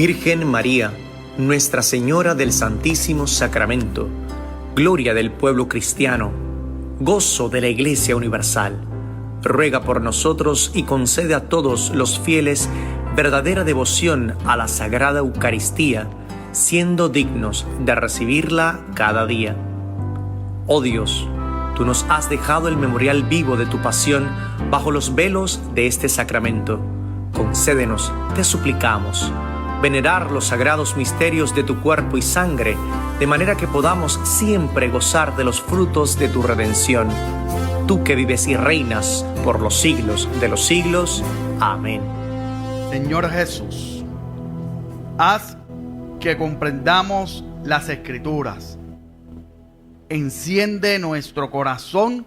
Virgen María, Nuestra Señora del Santísimo Sacramento, gloria del pueblo cristiano, gozo de la Iglesia Universal, ruega por nosotros y concede a todos los fieles verdadera devoción a la Sagrada Eucaristía, siendo dignos de recibirla cada día. Oh Dios, tú nos has dejado el memorial vivo de tu pasión bajo los velos de este sacramento. Concédenos, te suplicamos, venerar los sagrados misterios de tu cuerpo y sangre, de manera que podamos siempre gozar de los frutos de tu redención. Tú que vives y reinas por los siglos de los siglos. Amén. Señor Jesús, haz que comprendamos las Escrituras. Enciende nuestro corazón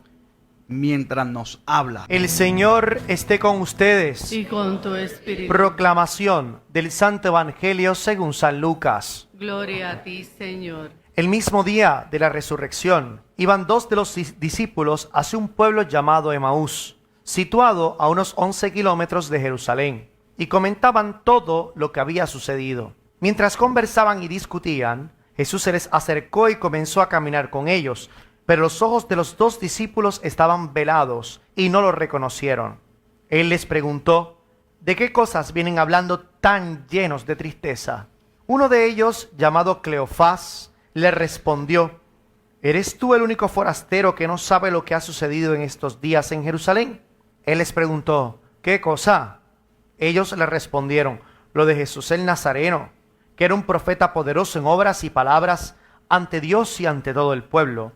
mientras nos habla. El Señor esté con ustedes. Y con tu espíritu. Proclamación del Santo Evangelio según San Lucas. Gloria a ti, Señor. El mismo día de la resurrección, iban dos de los discípulos hacia un pueblo llamado Emaús, situado a unos 11 kilómetros de Jerusalén, y comentaban todo lo que había sucedido. Mientras conversaban y discutían, Jesús se les acercó y comenzó a caminar con ellos, pero los ojos de los dos discípulos estaban velados y no lo reconocieron. Él les preguntó, ¿de qué cosas vienen hablando tan llenos de tristeza? Uno de ellos, llamado Cleofás, le respondió, ¿eres tú el único forastero que no sabe lo que ha sucedido en estos días en Jerusalén? Él les preguntó, ¿qué cosa? Ellos le respondieron, lo de Jesús el Nazareno, que era un profeta poderoso en obras y palabras ante Dios y ante todo el pueblo.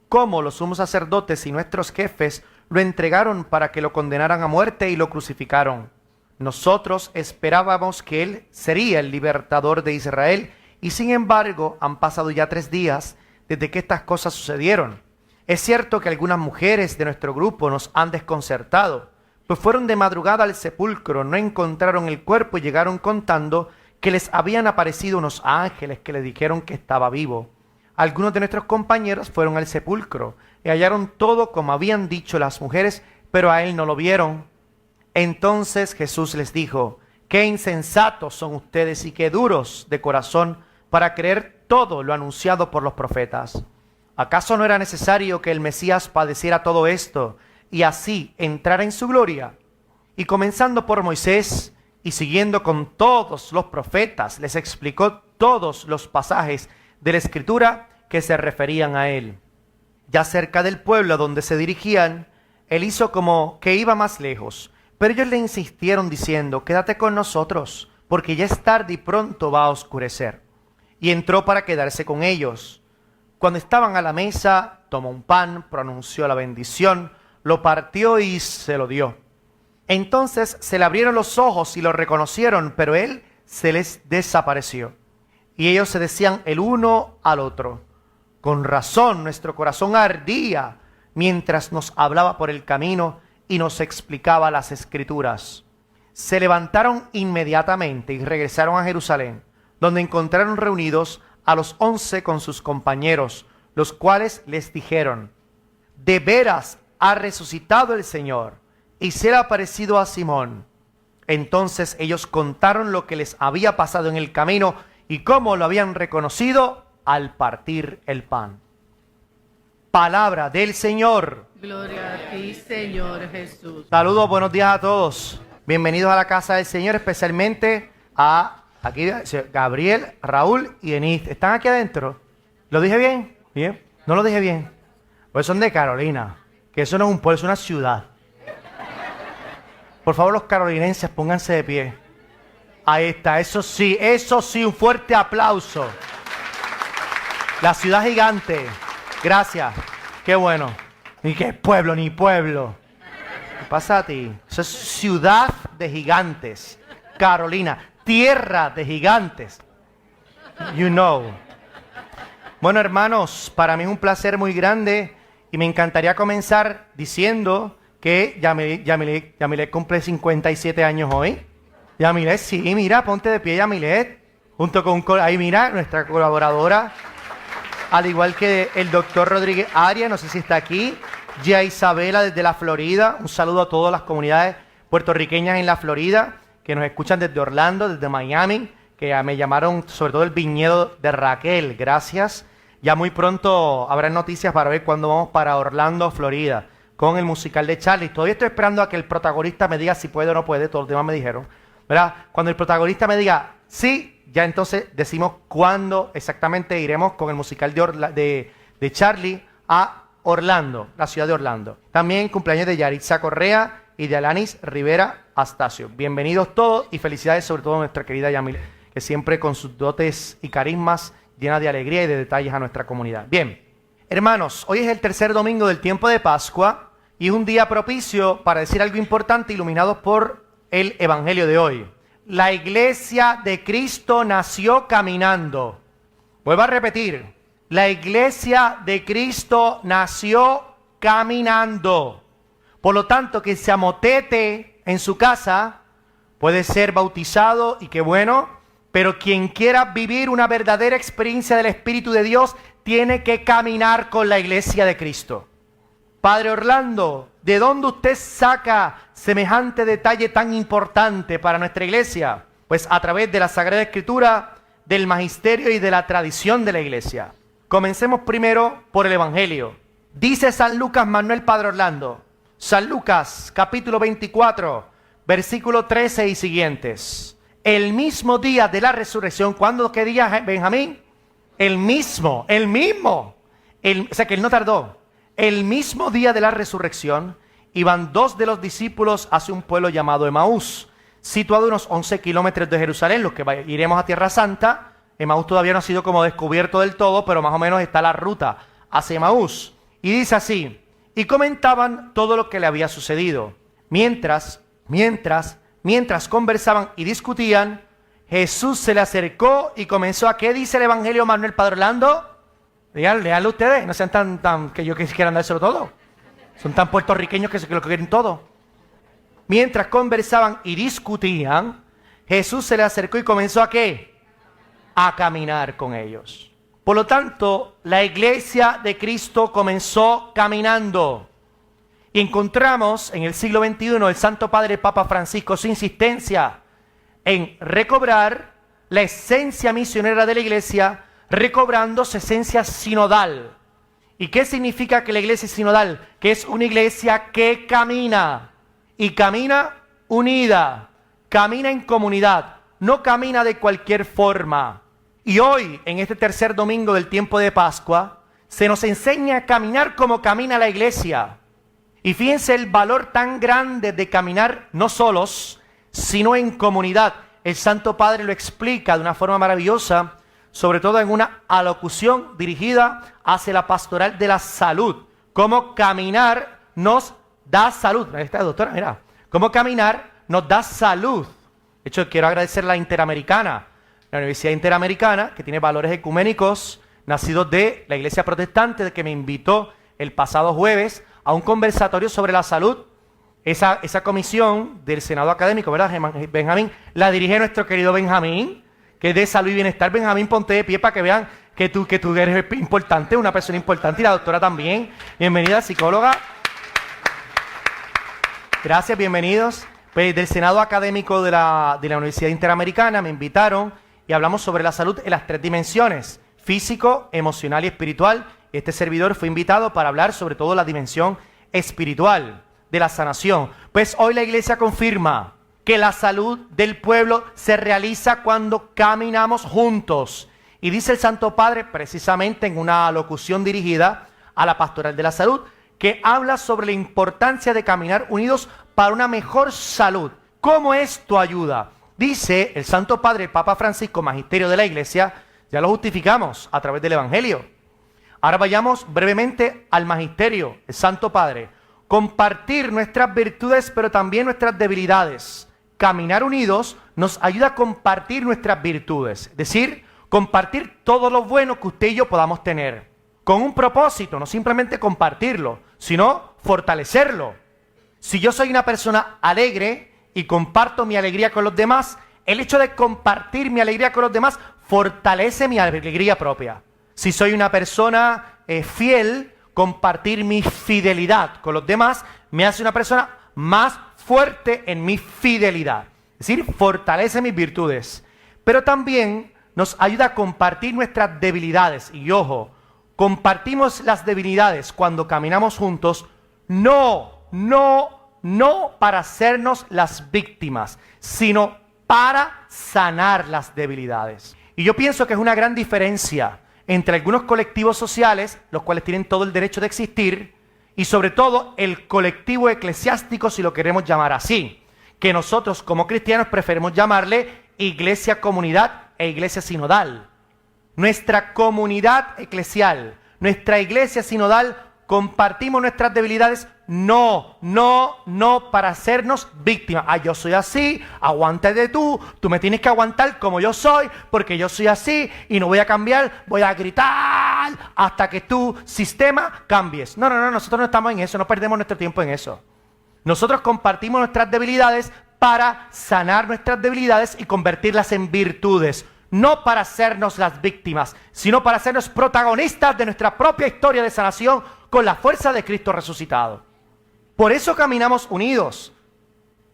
Cómo los sumos sacerdotes y nuestros jefes lo entregaron para que lo condenaran a muerte y lo crucificaron. Nosotros esperábamos que él sería el libertador de Israel, y sin embargo han pasado ya 3 días desde que estas cosas sucedieron. Es cierto que algunas mujeres de nuestro grupo nos han desconcertado, pues fueron de madrugada al sepulcro, no encontraron el cuerpo y llegaron contando que les habían aparecido unos ángeles que les dijeron que estaba vivo. Algunos de nuestros compañeros fueron al sepulcro y hallaron todo como habían dicho las mujeres, pero a él no lo vieron. Entonces Jesús les dijo, qué insensatos son ustedes y qué duros de corazón para creer todo lo anunciado por los profetas. ¿Acaso no era necesario que el Mesías padeciera todo esto y así entrara en su gloria? Y comenzando por Moisés y siguiendo con todos los profetas, les explicó todos los pasajes de la Escritura que se referían a él. Ya cerca del pueblo a donde se dirigían, él hizo como que iba más lejos, pero ellos le insistieron diciendo, quédate con nosotros, porque ya es tarde y pronto va a oscurecer. Y entró para quedarse con ellos. Cuando estaban a la mesa, tomó un pan, pronunció la bendición, lo partió y se lo dio. Entonces se le abrieron los ojos y lo reconocieron, pero él se les desapareció. Y ellos se decían el uno al otro, con razón nuestro corazón ardía mientras nos hablaba por el camino y nos explicaba las Escrituras. Se levantaron inmediatamente y regresaron a Jerusalén, donde encontraron reunidos a los 11 con sus compañeros, los cuales les dijeron, de veras ha resucitado el Señor y se le ha aparecido a Simón. Entonces ellos contaron lo que les había pasado en el camino y cómo lo habían reconocido al partir el pan. Palabra del Señor. Gloria a ti, Señor Jesús. Saludos, buenos días a todos. Bienvenidos a la casa del Señor, especialmente a aquí Gabriel, Raúl y Enid. ¿Están aquí adentro? ¿Lo dije bien? ¿Bien? ¿No lo dije bien? Pues son de Carolina, que eso no es un pueblo, es una ciudad. Por favor, los carolinenses, pónganse de pie. Ahí está, eso sí, un fuerte aplauso. La ciudad gigante. Gracias. Qué bueno. Ni qué pueblo, ni pueblo. ¿Qué pasa a ti? Eso es ciudad de gigantes. Carolina, tierra de gigantes. You know. Bueno, hermanos, para mí es un placer muy grande y me encantaría comenzar diciendo que Yamilet cumple 57 años hoy. Yamilet, sí, mira, ponte de pie, Yamilet. Junto con, ahí mira, nuestra colaboradora. Al igual que el doctor Rodríguez Arias, no sé si está aquí. Gia Isabela desde la Florida. Un saludo a todas las comunidades puertorriqueñas en la Florida que nos escuchan desde Orlando, desde Miami, que me llamaron, sobre todo el viñedo de Raquel, gracias. Ya muy pronto habrá noticias para ver cuándo vamos para Orlando, Florida, con el musical de Charlie. Todavía estoy esperando a que el protagonista me diga si puede o no puede, todos los demás me dijeron, ¿verdad? Cuando el protagonista me diga sí, ya entonces decimos cuándo exactamente iremos con el musical de Charlie a Orlando, la ciudad de Orlando. También cumpleaños de Yaritza Correa y de Alanis Rivera Astacio. Bienvenidos todos y felicidades sobre todo a nuestra querida Yamil, que siempre con sus dotes y carismas llena de alegría y de detalles a nuestra comunidad. Bien, hermanos, hoy es el tercer domingo del tiempo de Pascua y es un día propicio para decir algo importante iluminados por el Evangelio de hoy. La iglesia de Cristo nació caminando. Vuelvo a repetir, la iglesia de Cristo nació caminando. Por lo tanto, que se amotete en su casa puede ser bautizado y qué bueno, pero quien quiera vivir una verdadera experiencia del Espíritu de Dios tiene que caminar con la iglesia de Cristo. Padre Orlando, ¿de dónde usted saca semejante detalle tan importante para nuestra iglesia? Pues a través de la Sagrada Escritura, del magisterio y de la tradición de la iglesia. Comencemos primero por el Evangelio. Dice San Lucas Manuel Padre Orlando, San Lucas capítulo 24, versículo 13 y siguientes. El mismo día de la resurrección, ¿cuándo qué día, Benjamín? El mismo. O sea que él no tardó. El mismo día de la resurrección, iban dos de los discípulos hacia un pueblo llamado Emaús, situado a unos 11 kilómetros de Jerusalén, los que iremos a Tierra Santa. Emaús todavía no ha sido como descubierto del todo, pero más o menos está la ruta hacia Emaús. Y dice así, y comentaban todo lo que le había sucedido. Mientras conversaban y discutían, Jesús se le acercó y comenzó a, ¿qué dice el Evangelio Manuel Padre Orlando? Leanlo ustedes, no sean tan que yo quisieran dárselo todo. Son tan puertorriqueños que lo quieren todo. Mientras conversaban y discutían, Jesús se le acercó y comenzó a ¿qué? A caminar con ellos. Por lo tanto, la iglesia de Cristo comenzó caminando. Y encontramos en el siglo XXI el Santo Padre Papa Francisco su insistencia en recobrar la esencia misionera de la iglesia, recobrando su esencia sinodal. ¿Y qué significa que la iglesia es sinodal? Que es una iglesia que camina, y camina unida, camina en comunidad, no camina de cualquier forma. Y hoy, en este tercer domingo del tiempo de Pascua, se nos enseña a caminar como camina la iglesia. Y fíjense el valor tan grande de caminar no solos, sino en comunidad. El Santo Padre lo explica de una forma maravillosa, sobre todo en una alocución dirigida hacia la pastoral de la salud. Cómo caminar nos da salud. Ahí está, doctora, mira. Cómo caminar nos da salud. De hecho, quiero agradecer a la Interamericana, la Universidad Interamericana, que tiene valores ecuménicos, nacidos de la Iglesia Protestante, que me invitó el pasado jueves a un conversatorio sobre la salud. Esa comisión del Senado Académico, ¿verdad, Benjamín? La dirige nuestro querido Benjamín, que es de salud y bienestar. Benjamín, ponte de pie para que vean que tú eres importante, una persona importante, y la doctora también. Bienvenida, psicóloga. Gracias, bienvenidos. Pues del Senado Académico de la Universidad Interamericana me invitaron y hablamos sobre la salud en las tres dimensiones: físico, emocional y espiritual. Este servidor fue invitado para hablar sobre todo la dimensión espiritual de la sanación. Pues hoy la iglesia confirma que la salud del pueblo se realiza cuando caminamos juntos. Y dice el Santo Padre, precisamente en una locución dirigida a la pastoral de la salud, que habla sobre la importancia de caminar unidos para una mejor salud. ¿Cómo esto ayuda? Dice el Santo Padre, el Papa Francisco, magisterio de la iglesia, ya lo justificamos a través del Evangelio. Ahora vayamos brevemente al magisterio, el Santo Padre. Compartir nuestras virtudes, pero también nuestras debilidades. Caminar unidos nos ayuda a compartir nuestras virtudes, es decir, compartir todo lo bueno que usted y yo podamos tener, con un propósito, no simplemente compartirlo, sino fortalecerlo. Si yo soy una persona alegre y comparto mi alegría con los demás, el hecho de compartir mi alegría con los demás fortalece mi alegría propia. Si soy una persona fiel, compartir mi fidelidad con los demás me hace una persona más fuerte en mi fidelidad. Es decir, fortalece mis virtudes. pero también nos ayuda a compartir nuestras debilidades. Y ojo, compartimos las debilidades cuando caminamos juntos, no para hacernos las víctimas, sino para sanar las debilidades. Y yo pienso que es una gran diferencia entre algunos colectivos sociales, los cuales tienen todo el derecho de existir, y sobre todo el colectivo eclesiástico, si lo queremos llamar así, que nosotros como cristianos preferimos llamarle iglesia comunidad e iglesia sinodal. Nuestra comunidad eclesial, nuestra iglesia sinodal, compartimos nuestras debilidades, no para hacernos víctimas. Yo soy así, aguántate tú me tienes que aguantar como yo soy, porque yo soy así y no voy a cambiar, voy a gritar hasta que tu sistema cambies. No, nosotros no estamos en eso, no perdemos nuestro tiempo en eso. Nosotros compartimos nuestras debilidades para sanar nuestras debilidades y convertirlas en virtudes. No para hacernos las víctimas, sino para hacernos protagonistas de nuestra propia historia de sanación con la fuerza de Cristo resucitado. Por eso caminamos unidos.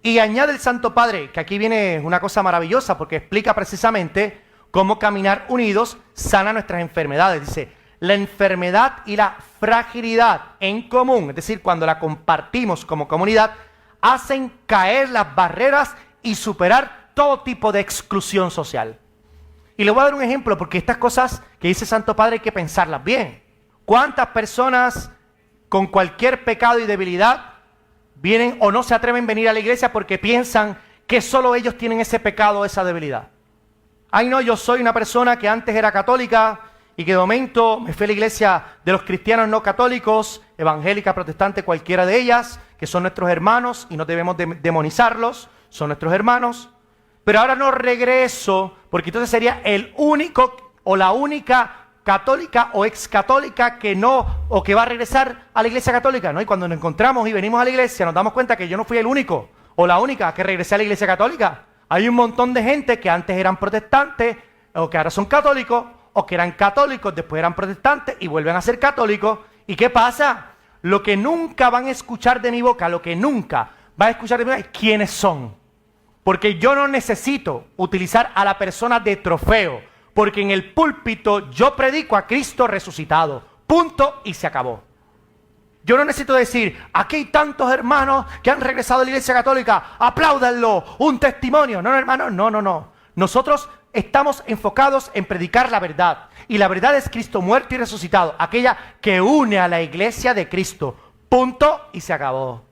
Y añade el Santo Padre, que aquí viene una cosa maravillosa, porque explica precisamente cómo caminar unidos sana nuestras enfermedades. Dice, la enfermedad y la fragilidad en común, es decir, cuando la compartimos como comunidad, hacen caer las barreras y superar todo tipo de exclusión social. Y le voy a dar un ejemplo, porque estas cosas que dice Santo Padre hay que pensarlas bien. ¿Cuántas personas con cualquier pecado y debilidad vienen o no se atreven a venir a la iglesia porque piensan que solo ellos tienen ese pecado o esa debilidad? Ay no, yo soy una persona que antes era católica y que de momento me fui a la iglesia de los cristianos no católicos, evangélica, protestante, cualquiera de ellas, que son nuestros hermanos y no debemos demonizarlos, son nuestros hermanos. Pero ahora no regreso, porque entonces sería el único o la única católica o excatólica que no, o que va a regresar a la iglesia católica, ¿no? Y cuando nos encontramos y venimos a la iglesia, nos damos cuenta que yo no fui el único o la única que regresé a la iglesia católica. Hay un montón de gente que antes eran protestantes, o que ahora son católicos, o que eran católicos, después eran protestantes y vuelven a ser católicos. ¿Y qué pasa? Lo que nunca van a escuchar de mi boca, lo que nunca van a escuchar de mi boca es quiénes son. Porque yo no necesito utilizar a la persona de trofeo, porque en el púlpito yo predico a Cristo resucitado. Punto y se acabó. Yo no necesito decir, aquí hay tantos hermanos que han regresado a la iglesia católica, apláudanlo, un testimonio. No, hermanos, no. Nosotros estamos enfocados en predicar la verdad. Y la verdad es Cristo muerto y resucitado, aquella que une a la iglesia de Cristo. Punto y se acabó.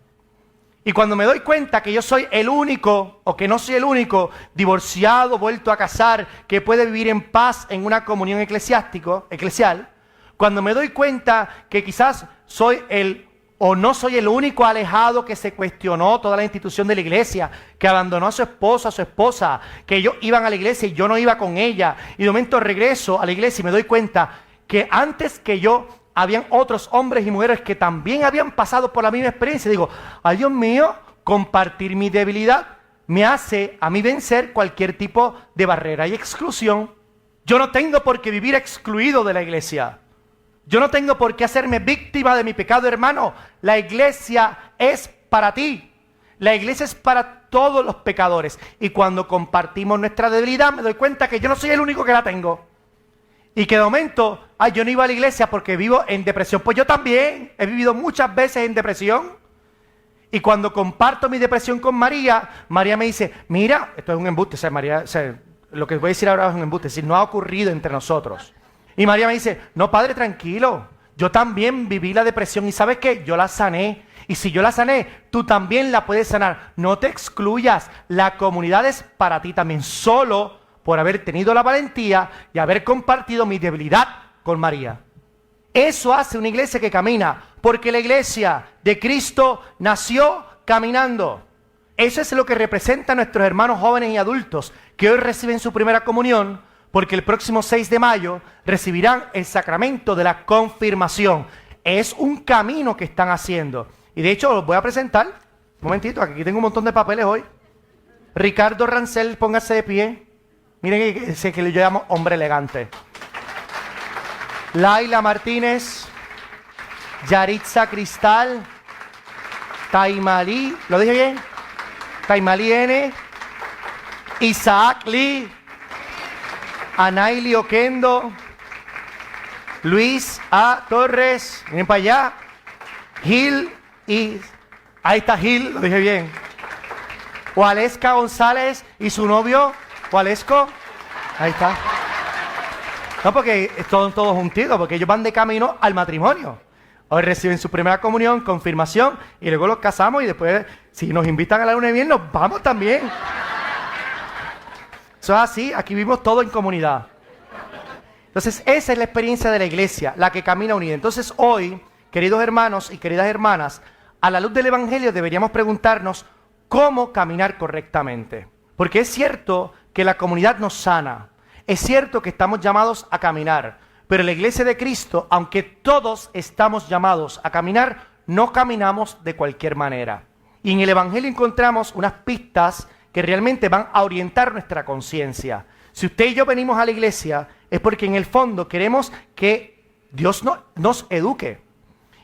Y cuando me doy cuenta que yo soy el único, o que no soy el único, divorciado, vuelto a casar, que puede vivir en paz en una comunión eclesial, cuando me doy cuenta que quizás soy o no soy el único alejado que se cuestionó toda la institución de la iglesia, que abandonó a su esposo, a su esposa, que ellos iban a la iglesia y yo no iba con ella, y de momento regreso a la iglesia y me doy cuenta que antes que yo habían otros hombres y mujeres que también habían pasado por la misma experiencia. Digo, ay Dios mío, compartir mi debilidad me hace a mí vencer cualquier tipo de barrera y exclusión. Yo no tengo por qué vivir excluido de la iglesia. Yo no tengo por qué hacerme víctima de mi pecado, hermano. La iglesia es para ti. La iglesia es para todos los pecadores. Y cuando compartimos nuestra debilidad, me doy cuenta que yo no soy el único que la tengo. Y que de momento, yo no iba a la iglesia porque vivo en depresión. Pues yo también he vivido muchas veces en depresión. Y cuando comparto mi depresión con María, María me dice, mira, esto es un embuste, lo que voy a decir ahora es un embuste, es decir, no ha ocurrido entre nosotros. Y María me dice, no padre, tranquilo, yo también viví la depresión y ¿sabes qué? Yo la sané. Y si yo la sané, tú también la puedes sanar. No te excluyas, la comunidad es para ti también, solo por haber tenido la valentía y haber compartido mi debilidad con María. Eso hace una iglesia que camina, porque la iglesia de Cristo nació caminando. Eso es lo que representa a nuestros hermanos jóvenes y adultos que hoy reciben su primera comunión, porque el próximo 6 de mayo recibirán el sacramento de la confirmación. Es un camino que están haciendo. Y de hecho los voy a presentar. Un momentito, aquí tengo un montón de papeles hoy. Ricardo Rancel, póngase de pie. Miren ese que yo llamo hombre elegante. Laila Martínez, Yaritza Cristal, Taimalí, ¿lo dije bien? Taimalí N, Isaac Lee, Anaili Oquendo, Luis A. Torres, miren para allá, Gil y... Ahí está Gil, lo dije bien. Waleska González y su novio, Walesco. Ahí está. No, porque están todos juntitos, porque ellos van de camino al matrimonio. Hoy reciben su primera comunión, confirmación, y luego los casamos y después, si nos invitan a la luna de miel, nos vamos también. Eso es así, aquí vivimos todo en comunidad. Entonces, esa es la experiencia de la iglesia, la que camina unida. Entonces, hoy, queridos hermanos y queridas hermanas, a la luz del Evangelio deberíamos preguntarnos cómo caminar correctamente. Porque es cierto que la comunidad nos sana, es cierto que estamos llamados a caminar, pero la iglesia de Cristo, aunque todos estamos llamados a caminar, no caminamos de cualquier manera. Y en el Evangelio encontramos unas pistas que realmente van a orientar nuestra conciencia. Si usted y yo venimos a la iglesia, es porque en el fondo queremos que Dios nos eduque.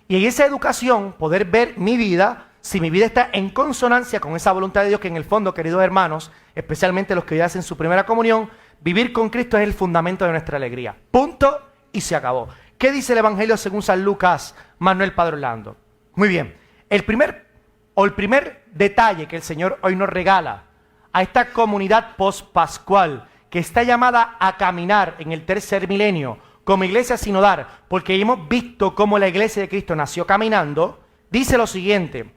Y en esa educación, poder ver mi vida, si mi vida está en consonancia con esa voluntad de Dios, que en el fondo, queridos hermanos, especialmente los que ya hacen su primera comunión, vivir con Cristo es el fundamento de nuestra alegría. Punto y se acabó. ¿Qué dice el Evangelio según San Lucas, Manuel Padre Orlando? Muy bien. El primer detalle que el Señor hoy nos regala a esta comunidad post-pascual que está llamada a caminar en el tercer milenio como iglesia sinodal, porque hemos visto cómo la iglesia de Cristo nació caminando, dice lo siguiente: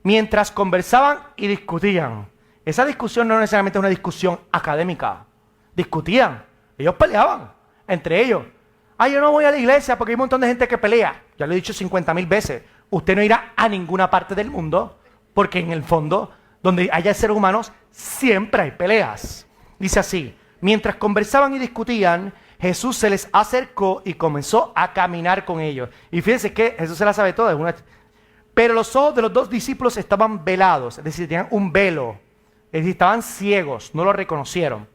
mientras conversaban y discutían. Esa discusión no necesariamente es una discusión académica. Discutían, ellos peleaban entre ellos. Yo no voy a la iglesia porque hay un montón de gente que pelea. Ya lo he dicho 50,000 veces. Usted no irá a ninguna parte del mundo porque en el fondo, donde haya seres humanos, siempre hay peleas. Dice así: mientras conversaban y discutían, Jesús se les acercó y comenzó a caminar con ellos. Y fíjense que Jesús se la sabe toda. Pero los ojos de los dos discípulos estaban velados, es decir, tenían un velo. Es decir, estaban ciegos, no lo reconocieron.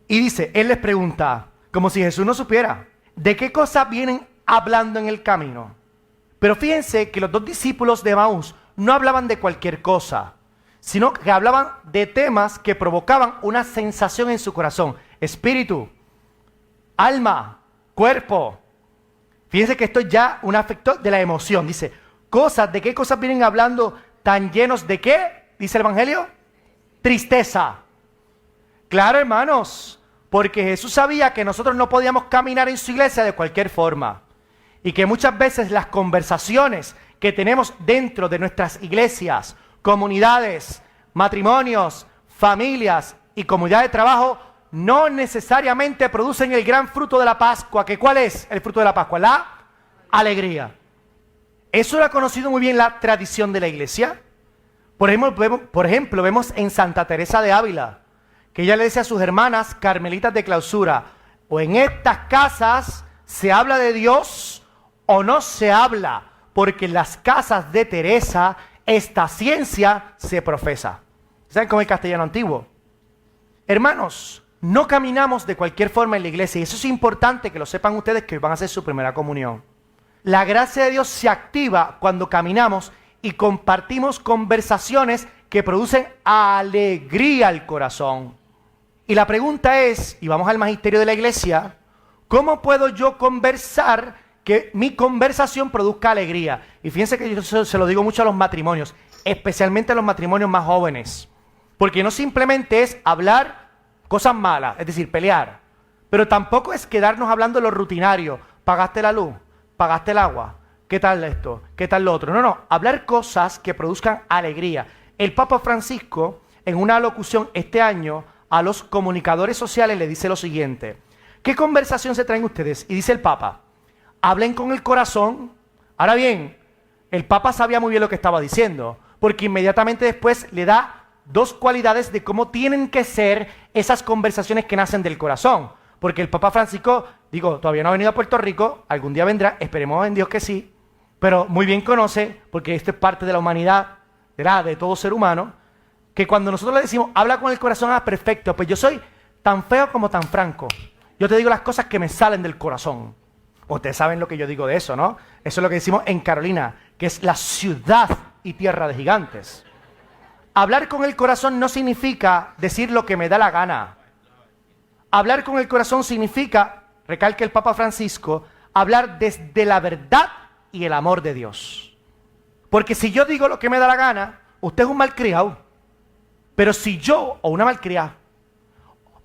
Y dice, Él les pregunta, como si Jesús no supiera, ¿de qué cosas vienen hablando en el camino? Pero fíjense que los dos discípulos de Emaús no hablaban de cualquier cosa, sino que hablaban de temas que provocaban una sensación en su corazón. Espíritu, alma, cuerpo. Fíjense que esto es ya un afecto de la emoción. Dice, ¿de qué cosas vienen hablando tan llenos de qué? Dice el Evangelio, tristeza. Claro, hermanos, porque Jesús sabía que nosotros no podíamos caminar en su iglesia de cualquier forma. Y que muchas veces las conversaciones que tenemos dentro de nuestras iglesias, comunidades, matrimonios, familias y comunidad de trabajo no necesariamente producen el gran fruto de la Pascua. ¿Que cuál es el fruto de la Pascua? La alegría. Eso lo ha conocido muy bien la tradición de la iglesia. Por ejemplo, vemos en Santa Teresa de Ávila, que ella le decía a sus hermanas carmelitas de clausura, o en estas casas se habla de Dios o no se habla, porque en las casas de Teresa esta ciencia se profesa. ¿Saben cómo es el castellano antiguo? Hermanos, no caminamos de cualquier forma en la iglesia, y eso es importante que lo sepan ustedes que van a hacer su primera comunión. La gracia de Dios se activa cuando caminamos y compartimos conversaciones que producen alegría al corazón. Y la pregunta es, y vamos al magisterio de la iglesia, ¿cómo puedo yo conversar que mi conversación produzca alegría? Y fíjense que yo se lo digo mucho a los matrimonios, especialmente a los matrimonios más jóvenes, porque no simplemente es hablar cosas malas, es decir, pelear, pero tampoco es quedarnos hablando de lo rutinario. ¿Pagaste la luz? ¿Pagaste el agua? ¿Qué tal esto? ¿Qué tal lo otro? No, hablar cosas que produzcan alegría. El Papa Francisco, en una locución este año, a los comunicadores sociales le dice lo siguiente: ¿qué conversación se traen ustedes? Y dice el Papa, hablen con el corazón. Ahora bien, el Papa sabía muy bien lo que estaba diciendo, porque inmediatamente después le da dos cualidades de cómo tienen que ser esas conversaciones que nacen del corazón. Porque el Papa Francisco, todavía no ha venido a Puerto Rico, algún día vendrá, esperemos en Dios que sí, pero muy bien conoce, porque esto es parte de la humanidad, de todo ser humano, que cuando nosotros le decimos, habla con el corazón, perfecto, pues yo soy tan feo como tan franco. Yo te digo las cosas que me salen del corazón. Ustedes saben lo que yo digo de eso, ¿no? Eso es lo que decimos en Carolina, que es la ciudad y tierra de gigantes. Hablar con el corazón no significa decir lo que me da la gana. Hablar con el corazón significa, recalca el Papa Francisco, hablar desde la verdad y el amor de Dios. Porque si yo digo lo que me da la gana, usted es un malcriado. Pero si yo, o una malcriada,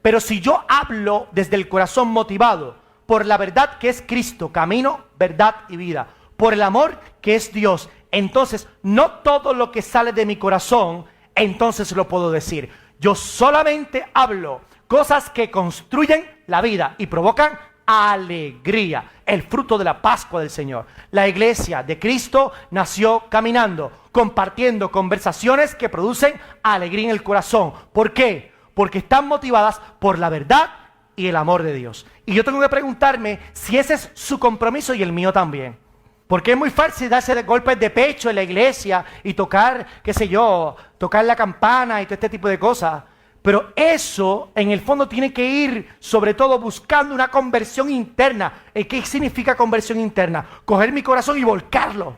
pero si yo hablo desde el corazón motivado por la verdad que es Cristo, camino, verdad y vida, por el amor que es Dios, entonces no todo lo que sale de mi corazón, entonces lo puedo decir. Yo solamente hablo cosas que construyen la vida y provocan alegría, el fruto de la Pascua del Señor. La iglesia de Cristo nació caminando, compartiendo conversaciones que producen alegría en el corazón. ¿Por qué? Porque están motivadas por la verdad y el amor de Dios. Y yo tengo que preguntarme si ese es su compromiso y el mío también. Porque es muy fácil darse de golpes de pecho en la iglesia y tocar, qué sé yo, tocar la campana y todo este tipo de cosas. Pero eso, en el fondo, tiene que ir, sobre todo, buscando una conversión interna. ¿Qué significa conversión interna? Coger mi corazón y volcarlo.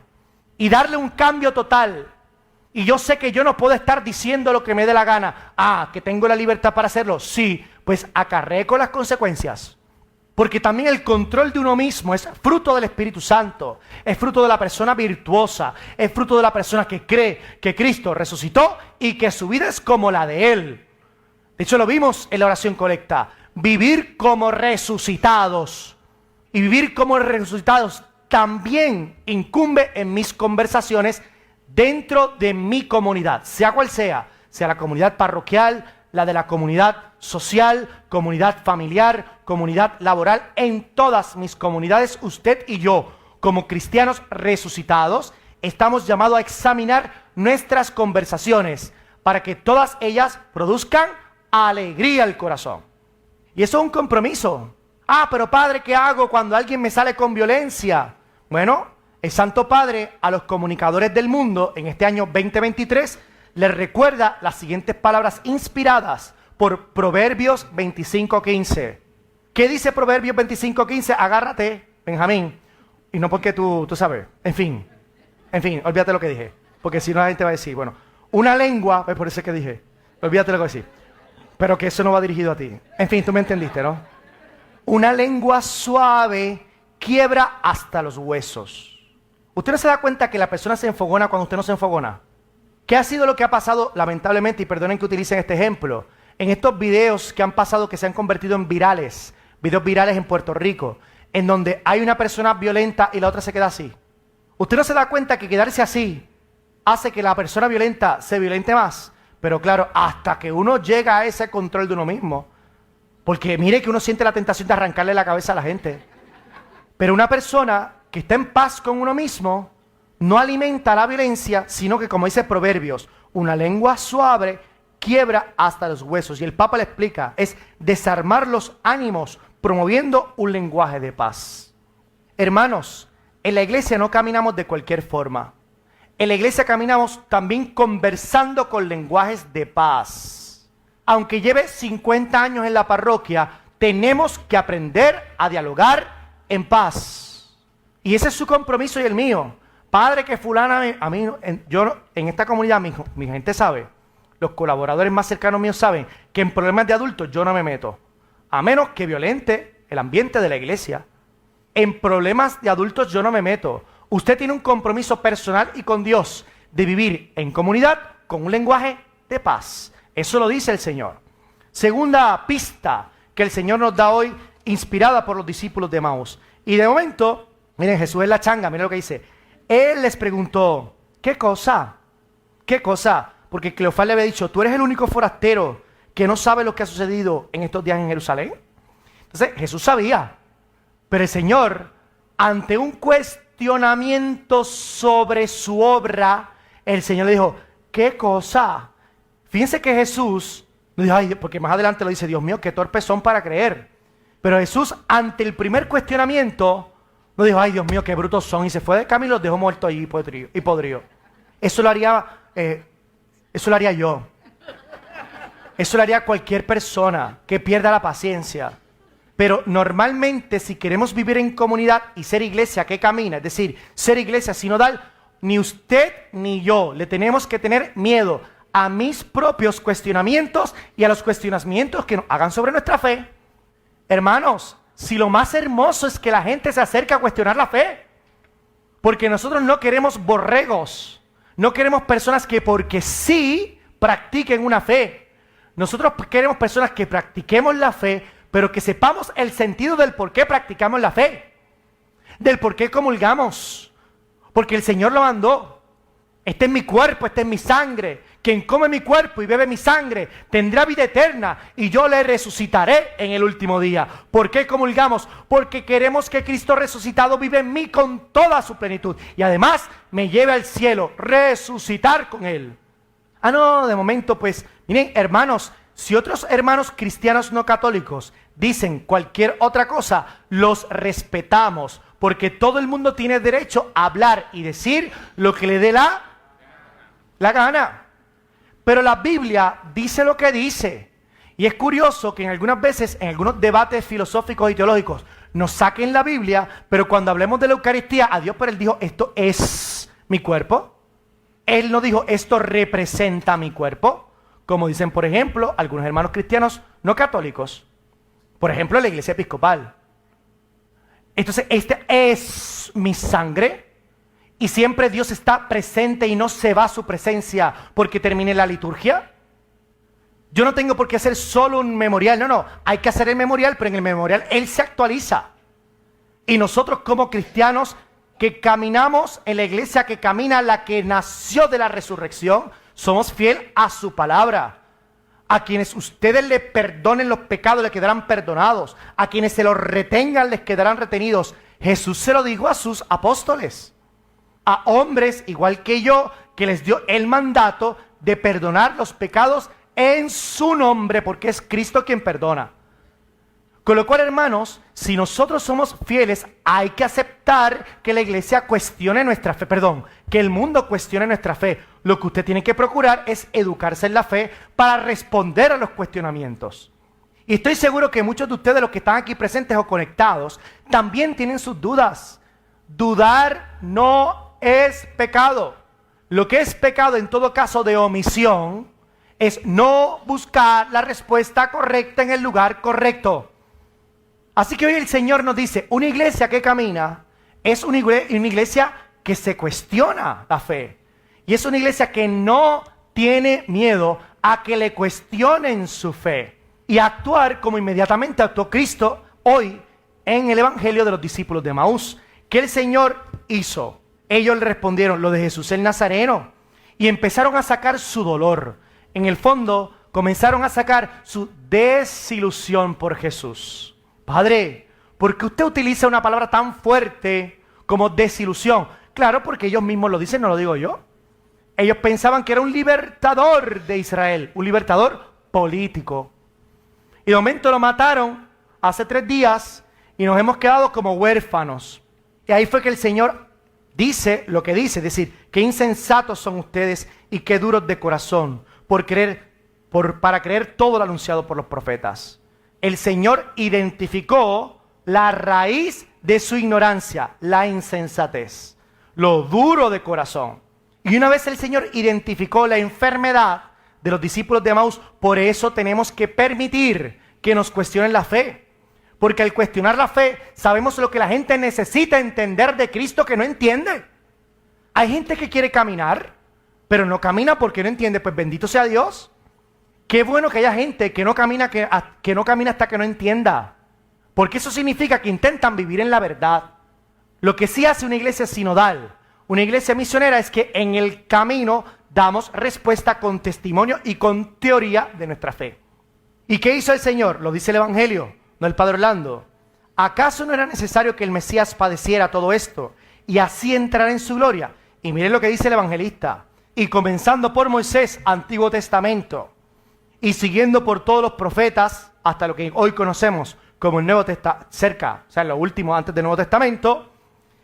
Y darle un cambio total. Y yo sé que yo no puedo estar diciendo lo que me dé la gana. Ah, que tengo la libertad para hacerlo. Sí, pues acarree con las consecuencias. Porque también el control de uno mismo es fruto del Espíritu Santo. Es fruto de la persona virtuosa. Es fruto de la persona que cree que Cristo resucitó y que su vida es como la de Él. De hecho, lo vimos en la oración colecta. Vivir como resucitados. Y vivir como resucitados también incumbe en mis conversaciones dentro de mi comunidad. Sea cual sea. Sea la comunidad parroquial, la de la comunidad social, comunidad familiar, comunidad laboral. En todas mis comunidades, usted y yo, como cristianos resucitados, estamos llamados a examinar nuestras conversaciones para que todas ellas produzcan alegría al corazón. Y eso es un compromiso. Ah, pero padre, ¿qué hago cuando alguien me sale con violencia? Bueno, el Santo Padre a los comunicadores del mundo en este año 2023 les recuerda las siguientes palabras inspiradas por Proverbios 25:15. ¿Qué dice Proverbios 25:15? Agárrate, Benjamín. Y no porque tú sabes. En fin, olvídate lo que dije. Porque si no la gente va a decir, bueno, una lengua, pues por eso es que dije, olvídate lo que decir. Pero que eso no va dirigido a ti. En fin, tú me entendiste, ¿no? Una lengua suave quiebra hasta los huesos. ¿Usted no se da cuenta que la persona se enfogona cuando usted no se enfogona? ¿Qué ha sido lo que ha pasado, lamentablemente, y perdonen que utilicen este ejemplo, en estos videos que han pasado, que se han convertido en virales, videos virales en Puerto Rico, en donde hay una persona violenta y la otra se queda así? ¿Usted no se da cuenta que quedarse así hace que la persona violenta se violente más? Pero claro, hasta que uno llega a ese control de uno mismo. Porque mire que uno siente la tentación de arrancarle la cabeza a la gente. Pero una persona que está en paz con uno mismo no alimenta la violencia, sino que, como dice Proverbios, una lengua suave quiebra hasta los huesos. Y el Papa le explica, es desarmar los ánimos, promoviendo un lenguaje de paz. Hermanos, en la iglesia no caminamos de cualquier forma. En la iglesia caminamos también conversando con lenguajes de paz. Aunque lleve 50 años en la parroquia, tenemos que aprender a dialogar en paz. Y ese es su compromiso y el mío. Padre, que fulana, yo en esta comunidad, mi gente sabe, los colaboradores más cercanos míos saben que en problemas de adultos yo no me meto. A menos que violente el ambiente de la iglesia. En problemas de adultos yo no me meto. Usted tiene un compromiso personal y con Dios de vivir en comunidad con un lenguaje de paz. Eso lo dice el Señor. Segunda pista que el Señor nos da hoy, inspirada por los discípulos de Emaús. Y de momento, miren, Jesús es la changa, miren lo que dice. Él les preguntó, ¿qué cosa? ¿Qué cosa? Porque Cleofás le había dicho, tú eres el único forastero que no sabe lo que ha sucedido en estos días en Jerusalén. Entonces, Jesús sabía. Pero el Señor, ante un cuestionamiento sobre su obra, el Señor le dijo, ¿qué cosa? Fíjense que Jesús, porque más adelante lo dice, Dios mío, qué torpes son para creer. Pero Jesús, ante el primer cuestionamiento, no dijo, ay Dios mío, qué brutos son, y se fue de camino y los dejó muertos allí y podrido. Eso lo haría yo. Eso lo haría cualquier persona que pierda la paciencia. Pero normalmente, si queremos vivir en comunidad y ser iglesia que camina, es decir, ser iglesia sinodal, ni usted ni yo le tenemos que tener miedo a mis propios cuestionamientos y a los cuestionamientos que nos hagan sobre nuestra fe. Hermanos, si lo más hermoso es que la gente se acerque a cuestionar la fe, porque nosotros no queremos borregos, no queremos personas que porque sí practiquen una fe. Nosotros queremos personas que practiquemos la fe, pero que sepamos el sentido del por qué practicamos la fe, del por qué comulgamos, porque el Señor lo mandó. Este es mi cuerpo, esta es mi sangre. Quien come mi cuerpo y bebe mi sangre tendrá vida eterna y yo le resucitaré en el último día. ¿Por qué comulgamos? Porque queremos que Cristo resucitado vive en mí con toda su plenitud y además me lleve al cielo, resucitar con Él. Ah, no, de momento pues, miren hermanos, si otros hermanos cristianos no católicos dicen cualquier otra cosa, los respetamos, porque todo el mundo tiene derecho a hablar y decir lo que le dé la gana. Pero la Biblia dice lo que dice. Y es curioso que en algunas veces, en algunos debates filosóficos y teológicos, nos saquen la Biblia, pero cuando hablemos de la Eucaristía, a Dios, pero Él dijo, esto es mi cuerpo. Él no dijo, esto representa mi cuerpo, como dicen, por ejemplo, algunos hermanos cristianos no católicos. Por ejemplo, la Iglesia Episcopal. Entonces, esta es mi sangre. Y siempre Dios está presente y no se va su presencia porque termine la liturgia. Yo no tengo por qué hacer solo un memorial. No, hay que hacer el memorial, pero en el memorial Él se actualiza. Y nosotros como cristianos que caminamos en la iglesia, que camina la que nació de la resurrección, somos fiel a su palabra. A quienes ustedes le perdonen los pecados les quedarán perdonados. A quienes se los retengan les quedarán retenidos. Jesús se lo dijo a sus apóstoles, a hombres igual que yo, que les dio el mandato de perdonar los pecados en su nombre, porque es Cristo quien perdona. Con lo cual, hermanos, si nosotros somos fieles, hay que aceptar que la iglesia cuestione nuestra fe, que el mundo cuestione nuestra fe. Lo que usted tiene que procurar es educarse en la fe para responder a los cuestionamientos. Y estoy seguro que muchos de ustedes, los que están aquí presentes o conectados, también tienen sus dudas. Dudar no es pecado. Lo que es pecado en todo caso de omisión es no buscar la respuesta correcta en el lugar correcto. Así que hoy el Señor nos dice, una iglesia que camina es una iglesia que se cuestiona la fe. Y es una iglesia que no tiene miedo a que le cuestionen su fe. Y a actuar como inmediatamente actuó Cristo hoy en el Evangelio de los discípulos de Emaús. ¿Qué el Señor hizo? Ellos le respondieron lo de Jesús el Nazareno. Y empezaron a sacar su dolor. En el fondo comenzaron a sacar su desilusión por Jesús. Padre, ¿por qué usted utiliza una palabra tan fuerte como desilusión? Claro, porque ellos mismos lo dicen, no lo digo yo. Ellos pensaban que era un libertador de Israel, un libertador político. Y de momento lo mataron hace 3 días y nos hemos quedado como huérfanos. Y ahí fue que el Señor dice lo que dice, es decir, qué insensatos son ustedes y qué duros de corazón para creer todo lo anunciado por los profetas. El Señor identificó la raíz de su ignorancia, la insensatez, lo duro de corazón. Y una vez el Señor identificó la enfermedad de los discípulos de Emaús, por eso tenemos que permitir que nos cuestionen la fe. Porque al cuestionar la fe, sabemos lo que la gente necesita entender de Cristo que no entiende. Hay gente que quiere caminar, pero no camina porque no entiende. Pues bendito sea Dios. Qué bueno que haya gente que no camina, que no camina hasta que no entienda. Porque eso significa que intentan vivir en la verdad. Lo que sí hace una iglesia sinodal, una iglesia misionera, es que en el camino damos respuesta con testimonio y con teoría de nuestra fe. ¿Y qué hizo el Señor? Lo dice el Evangelio, no el Padre Orlando. ¿Acaso no era necesario que el Mesías padeciera todo esto y así entrar en su gloria? Y miren lo que dice el evangelista. Y comenzando por Moisés, Antiguo Testamento, y siguiendo por todos los profetas, hasta lo que hoy conocemos como el Nuevo Testamento, cerca, o sea, lo último antes del Nuevo Testamento,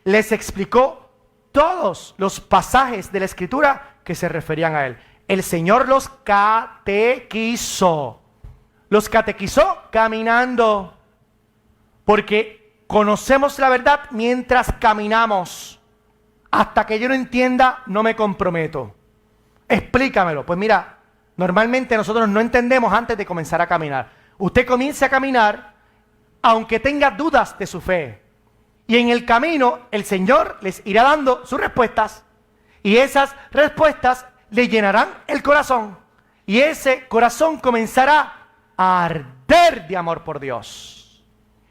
les explicó todos los pasajes de la Escritura que se referían a él. El Señor los catequizó. Los catequizó caminando, porque conocemos la verdad mientras caminamos. Hasta que yo no entienda, no me comprometo. Explícamelo. Pues mira, normalmente nosotros no entendemos antes de comenzar a caminar. Usted comience a caminar aunque tenga dudas de su fe. Y en el camino el Señor les irá dando sus respuestas. Y esas respuestas le llenarán el corazón. Y ese corazón comenzará a arder de amor por Dios.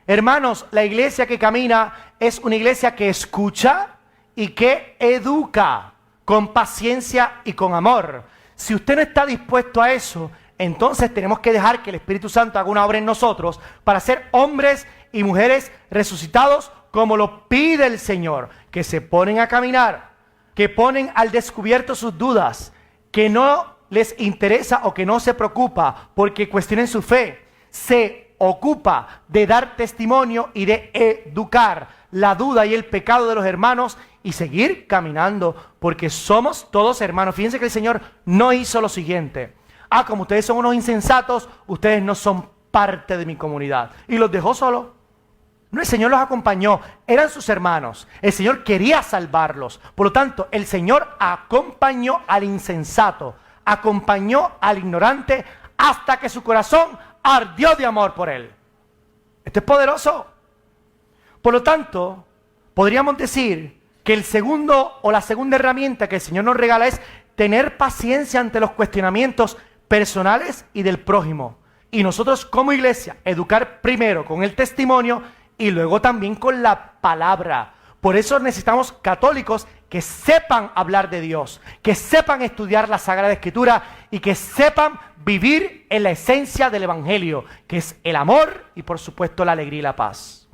Hermanos, la iglesia que camina es una iglesia que escucha y que educa con paciencia y con amor. Si usted no está dispuesto a eso, entonces tenemos que dejar que el Espíritu Santo haga una obra en nosotros para ser hombres y mujeres resucitados como lo pide el Señor, que se ponen a caminar, que ponen al descubierto sus dudas, que no les interesa o que no se preocupa porque cuestionen su fe, se ocupa de dar testimonio y de educar la duda y el pecado de los hermanos y seguir caminando, porque somos todos hermanos. Fíjense que el Señor no hizo lo siguiente: como ustedes son unos insensatos, ustedes no son parte de mi comunidad, y los dejó solos. No, el Señor los acompañó, eran sus hermanos, el Señor quería salvarlos. Por lo tanto, el Señor acompañó al insensato, acompañó al ignorante hasta que su corazón ardió de amor por él. Esto es poderoso. Por lo tanto, podríamos decir que el segundo o la segunda herramienta que el Señor nos regala es tener paciencia ante los cuestionamientos personales y del prójimo. Y nosotros como iglesia, educar primero con el testimonio y luego también con la palabra. Por eso necesitamos católicos que sepan hablar de Dios, que sepan estudiar la Sagrada Escritura y que sepan vivir en la esencia del Evangelio, que es el amor y por supuesto la alegría y la paz.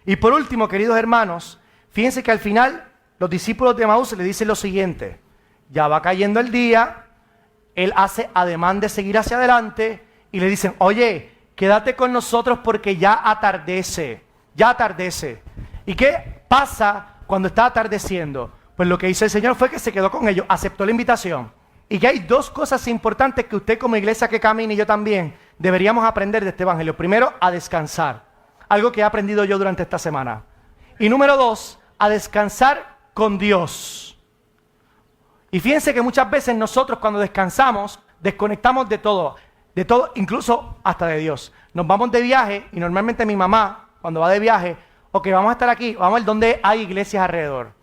Y por último, queridos hermanos, fíjense que al final los discípulos de Emaús le dicen lo siguiente: ya va cayendo el día, él hace ademán de seguir hacia adelante y le dicen: oye, quédate con nosotros porque ya atardece, ya atardece. ¿Y qué pasa cuando está atardeciendo? Pues lo que hizo el Señor fue que se quedó con ellos, aceptó la invitación. Y que hay dos cosas importantes que usted como iglesia que camina y yo también deberíamos aprender de este evangelio. Primero, a descansar, algo que he aprendido yo durante esta semana. Y número dos, a descansar con Dios. Y fíjense que muchas veces nosotros cuando descansamos, desconectamos de todo, incluso hasta de Dios. Nos vamos de viaje y normalmente mi mamá, cuando va de viaje, vamos a estar aquí, vamos a ver dónde hay iglesias alrededor.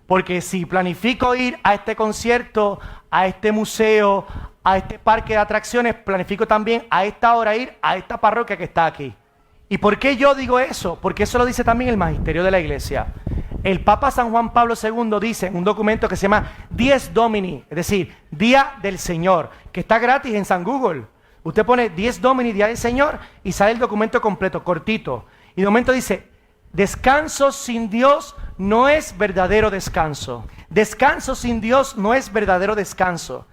Porque si planifico ir a este concierto, a este museo, a este parque de atracciones, planifico también a esta hora ir a esta parroquia que está aquí. ¿Y por qué yo digo eso? Porque eso lo dice también el magisterio de la iglesia. El Papa San Juan Pablo II dice en un documento que se llama Dies Domini, es decir, Día del Señor, que está gratis en San Google. Usted pone Dies Domini, Día del Señor, y sale el documento completo, cortito. Y de momento dice: descanso sin Dios no es verdadero descanso. Descanso sin Dios no es verdadero descanso.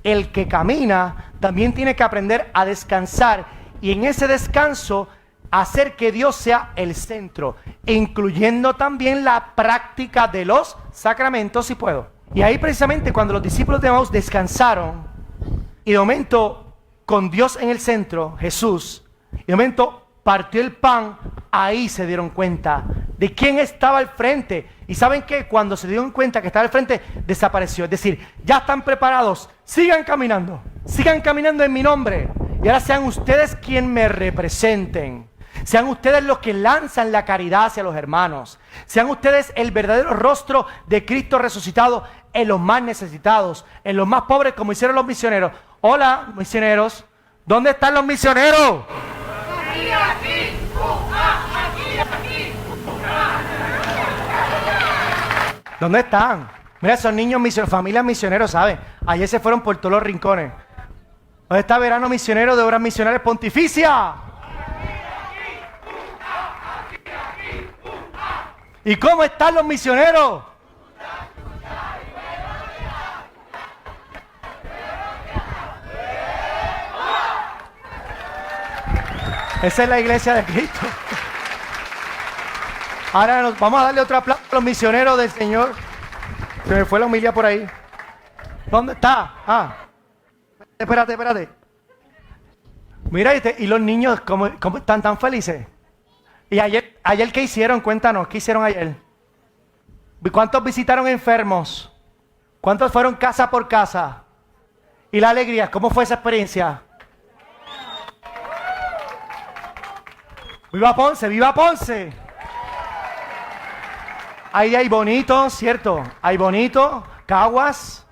El que camina también tiene que aprender a descansar y en ese descanso hacer que Dios sea el centro, incluyendo también la práctica de los sacramentos si puedo. Y ahí precisamente cuando los discípulos de Emaús descansaron y de momento con Dios en el centro, Jesús, y de momento partió el pan, ahí se dieron cuenta de quién estaba al frente. Y ¿saben qué? Cuando se dieron cuenta que estaba al frente, desapareció. Es decir, ya están preparados, sigan caminando en mi nombre. Y ahora sean ustedes quien me representen. Sean ustedes los que lanzan la caridad hacia los hermanos. Sean ustedes el verdadero rostro de Cristo resucitado en los más necesitados, en los más pobres, como hicieron los misioneros. Hola, misioneros. ¿Dónde están los misioneros? ¿Dónde están? Mira, esos niños misioneros, familias misioneros, ¿sabes? Ayer se fueron por todos los rincones. ¿Dónde está Verano Misionero de Obras Misionales Pontificia? ¿Y cómo están los misioneros? Esa es la iglesia de Cristo. Ahora vamos a darle otro aplauso a los misioneros del Señor. Se me fue la humildad por ahí. ¿Dónde está? Espérate. Mira, y los niños, ¿cómo están tan felices? ¿Y ayer qué hicieron? Cuéntanos, ¿qué hicieron ayer? ¿Cuántos visitaron enfermos? ¿Cuántos fueron casa por casa? ¿Y la alegría? ¿Cómo fue esa experiencia? ¡Viva Ponce! ¡Viva Ponce! Ahí hay Bonito, ¿cierto? Hay Bonito, Caguas,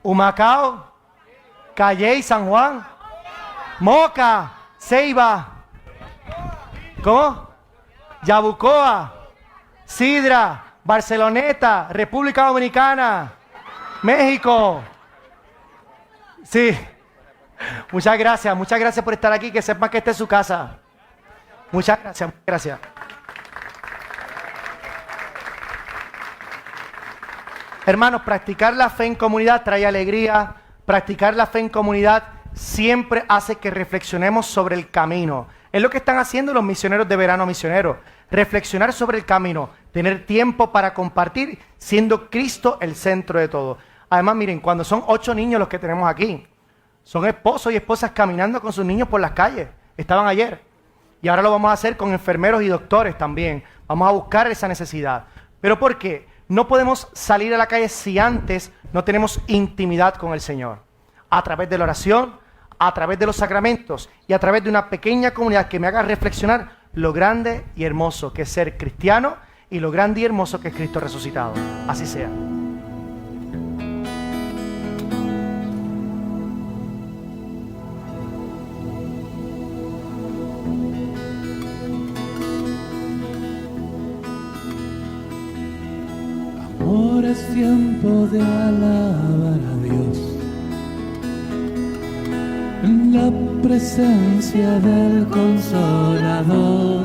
Humacao, Calley, San Juan, Moca, Ceiba, ¿cómo? Yabucoa, Sidra, Barceloneta, República Dominicana, México. Sí. Muchas gracias por estar aquí, que sepan que esta es su casa. Muchas gracias. Hermanos, practicar la fe en comunidad trae alegría. Practicar la fe en comunidad siempre hace que reflexionemos sobre el camino. Es lo que están haciendo los misioneros de verano misioneros. Reflexionar sobre el camino, tener tiempo para compartir, siendo Cristo el centro de todo. Además, miren, cuando son 8 niños los que tenemos aquí, son esposos y esposas caminando con sus niños por las calles. Estaban ayer. Y ahora lo vamos a hacer con enfermeros y doctores también. Vamos a buscar esa necesidad. ¿Pero por qué? No podemos salir a la calle si antes no tenemos intimidad con el Señor. A través de la oración, a través de los sacramentos y a través de una pequeña comunidad que me haga reflexionar lo grande y hermoso que es ser cristiano y lo grande y hermoso que es Cristo resucitado. Así sea. Ahora es tiempo de alabar a Dios en la presencia del Consolador.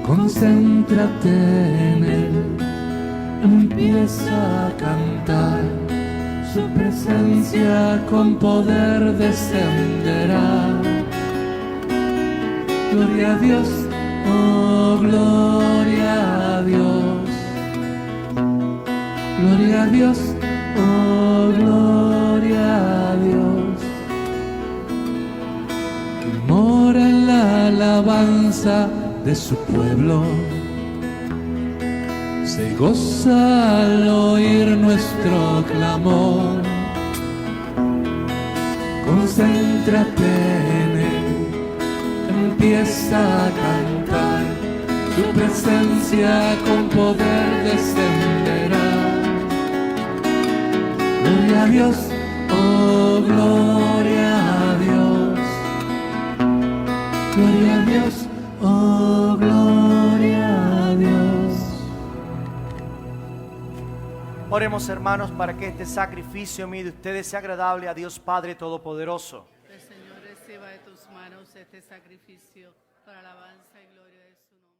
Concéntrate en Él, empieza a cantar, su presencia con poder descenderá. Gloria a Dios, oh gloria a Dios. Gloria a Dios, oh gloria a Dios. Mora en la alabanza de su pueblo, se goza al oír nuestro clamor. Concéntrate en Él, empieza a cantar, su presencia con poder descenderá. Gloria a Dios, oh gloria a Dios. Gloria a Dios, oh gloria a Dios. Oremos, hermanos, para que este sacrificio mío de ustedes sea agradable a Dios Padre Todopoderoso. El Señor reciba de tus manos este sacrificio para alabanza y gloria de su nombre.